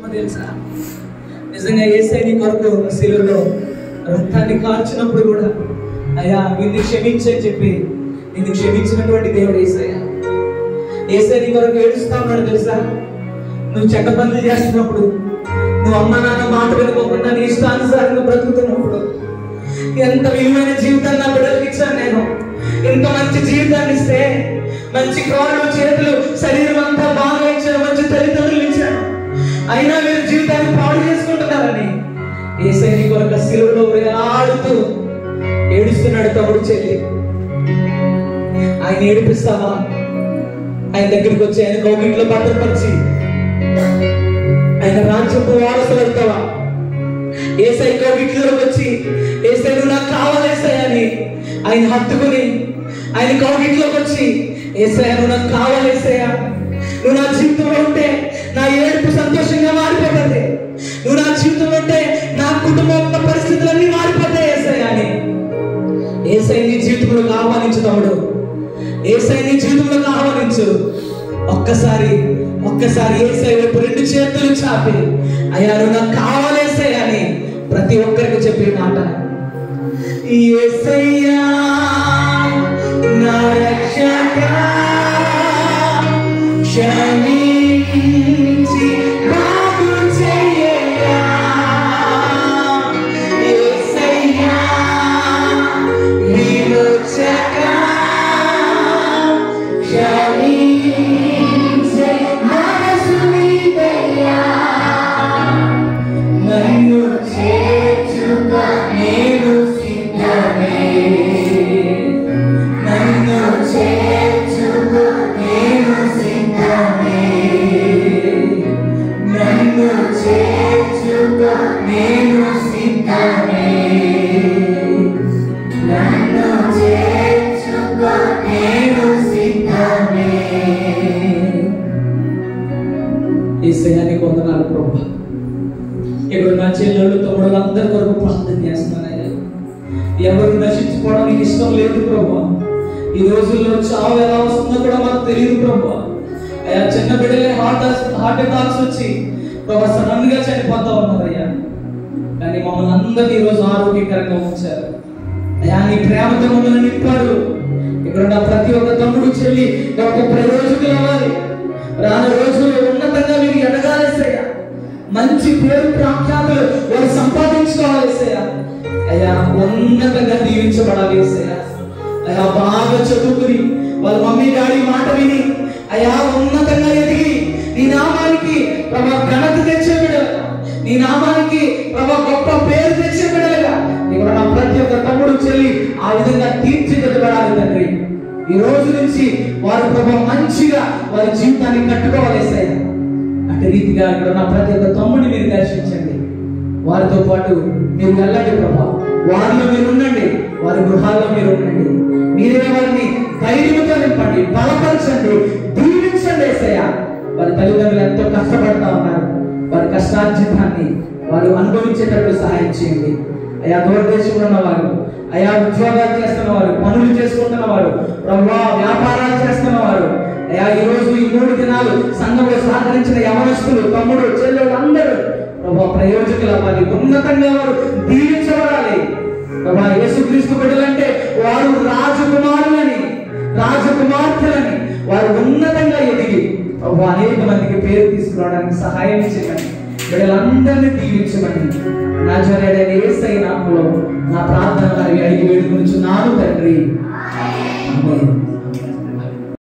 తెలుసా, నిజంగా యేసయ్య నీ కొరకు శిలువలో రక్తాన్ని కార్చినప్పుడు కూడా అయ్యా నిన్ను క్షమించని చెప్పి నిన్ను క్షమించినటువంటి దేవుడు యేసయ్య. యేసయ్య నీ కొరకు ఏడుస్తా ఉన్నాడు తెలుసా. నువ్వు చెడ్డ పనులు చేస్తున్నప్పుడు, నువ్వు అమ్మ నాన్న మాట వినుకోకుండా నీ ఇష్టానుసారంగా బ్రతుకుతున్నప్పుడు, ఎంత విలువైన జీవితాన్ని నా బిడ్డలకు ఇచ్చాను నేను, ఇంత మంచి జీవితాన్ని ఇస్తే, మంచి కాళ్ళు చేతులు శరీరం అంతా బాగా ఇచ్చాను, మంచి తల్లిదండ్రులు ఇచ్చాను, అయినా మీరు జీవితాన్ని పాడు చేసుకుంటున్నారని యేసయ్య నీ కొరకు శిలువలో ఆడుతూ ఏడుస్తున్నాడు. తమ్ముడు చెల్లి, ఆయన ఏడిపిస్తావా? ఆయన దగ్గరికి వచ్చి ఆయన కౌగిట్లో భద్రపరిచి ఆయన రాజ్యపు వారసులు అవుతావా? యేసయ్య కౌగిట్లోకి వచ్చి యేసయ్య నువ్వు నాకు కావాలి యేసయ్య అని ఆయన హత్తుకుని ఆయన కౌగిట్లోకి వచ్చి యేసయ్య నువ్వు నాకు కావాలి యేసయ్య, నువ్వు నా జీవితంలో ఉంటే నా ఏడుపు సంతోషంగా మారిపోతుంది, నువ్వు నా జీవితంలో ఉంటే నా కుటుంబంలో పరిస్థితులన్నీ మారిపోతాయి యేసయ్య అని యేసయ్య నీ జీవితంలోకి ఆహ్వానించు తమ్ముడు. యేసయ్య నీ జీవితంలోకి ఆహ్వానించు. ఒక్కసారి యేసయ్య వైపు రెండు చేతులు చాపి అయ్యా నువ్వు నాకు కావాలి యేసయ్య అని ప్రతి ఒక్కరికి చెప్పే మాట, యేసయ్యా నా రక్షకా క్షమించి బాగు చెయ్యయ్యా, యేసయ్యా విమోచకా క్షమించే మనసు నీదయ్యా, నన్ను చేర్చుకో నేను సిద్ధమే, నన్ను చేర్చుకో నేను సిద్ధమే, నన్ను చేర్చుకో నేను సిద్ధమే, నన్ను చేర్చుకో నేను సిద్ధమే. యేసయ్య నీకు వందనాలు ప్రభువా. ఇక్కడ నా చెల్లెళ్ళు తమ్ముళ్ళు అందరి కొరకు ప్రార్థన చేస్తున్నానయ్యా. ఎవరు నశించుకోవడం నీకు ఇష్టం లేదు ప్రభువా. ఈ రోజుల్లో చావు ఎలా వస్తుందో కూడా మాకు తెలియదు ప్రభువా. అయ్యా చిన్న బిడ్డలే హార్ట్ అటాక్స్ వచ్చి ప్రభా సడన్ గా చనిపోతా ఉన్నారయ్యా. కానీ మమ్మల్ని అందరినీ ఈరోజు ఆరోగ్యకరంగా ఉంచారు అయ్యా. నీ ప్రేమతో మమ్మల్ని నింపారు. ఇక్కడ ఉన్న ప్రతి ఒక్క తమ్ముడు చెల్లి గొప్ప ప్రయోజకులు అవ్వాలి, రాను రోజుల్లో ఉన్నతంగా మీరు ఎదగాలేసయ్యా, మంచి పేరు ప్రాఖ్యాతులు వారు సంపాదించుకోవాలేసయ్యా. అయ్యా ఉన్నతంగా దీవించబడాలి యేసయ్యా. అయ్యా బాగా చదువుకుని వాళ్ళ మమ్మీ డాడీ మాట విని అయ్యా ఉన్నతంగా ఎదిగి నీ నామానికి ప్రభా ఘనత తెచ్చే బిడ్డలుగా, నీ నామానికి ప్రభా గొప్ప పేరు తెచ్చే బిడ్డలుగా ఇక్కడ నా ప్రతి ఒక్క తమ్ముడు చెల్లి ఆ విధంగా తీర్చిదిద్దబడాలి తండ్రి. ఈ రోజు నుంచి వారు ప్రభా మంచిగా వారి జీవితాన్ని కట్టుకోవాలేసయ్యా. అటు రీతిగా ఇక్కడ నా ప్రతి ఒక్క తమ్ముడిని మీరు దర్శించండి, వారితో పాటు మీరు వెళ్ళండి ప్రభా, వారిలో మీరు ఉండండి, వారి గృహాల్లో మీరు ఉండండి, మీరే వారిని ధైర్యంతో నింపండి, బలపరచండి, దీవించండి యేసయ్యా. వారి తల్లిదండ్రులు ఎంతో కష్టపడతా ఉన్నారు, వారి కష్టార్జితాన్ని వారు అనుభవించేటట్లు సహాయం చేయండి అయ్యా. దూరదేశంలో ఉన్నవారు, అయ్యా ఉద్యోగాలు చేస్తున్న వారు, పనులు చేసుకుంటున్న వారు, ప్రభువా వ్యాపారాలు చేస్తున్న వారు అయ్యా, ఈ రోజు ఈ 3 దినాలు సంఘంలో సహకరించిన యవనస్తులు తమ్ముడు చెల్లెలు అందరూ ప్రభా ప్రయోజకులు అవ్వాలి, ఉన్నతంగా వారు దీవించబడాలి ప్రభా. యేసుక్రీస్తు బిడ్డలంటే వారు రాజకుమారులని రాజకుమార్తెలని వారు ఉన్నతంగా ఎదిగి ప్రభు అనేక మందికి పేరు తీసుకురావడానికి సహాయం చేయమని, బిడ్డలందరినీ దీవించమని నజరేయుడైన యేసయ్య నామములో నా ప్రార్థనలు అడిగి వేడుకొనుచున్నాను తండ్రి.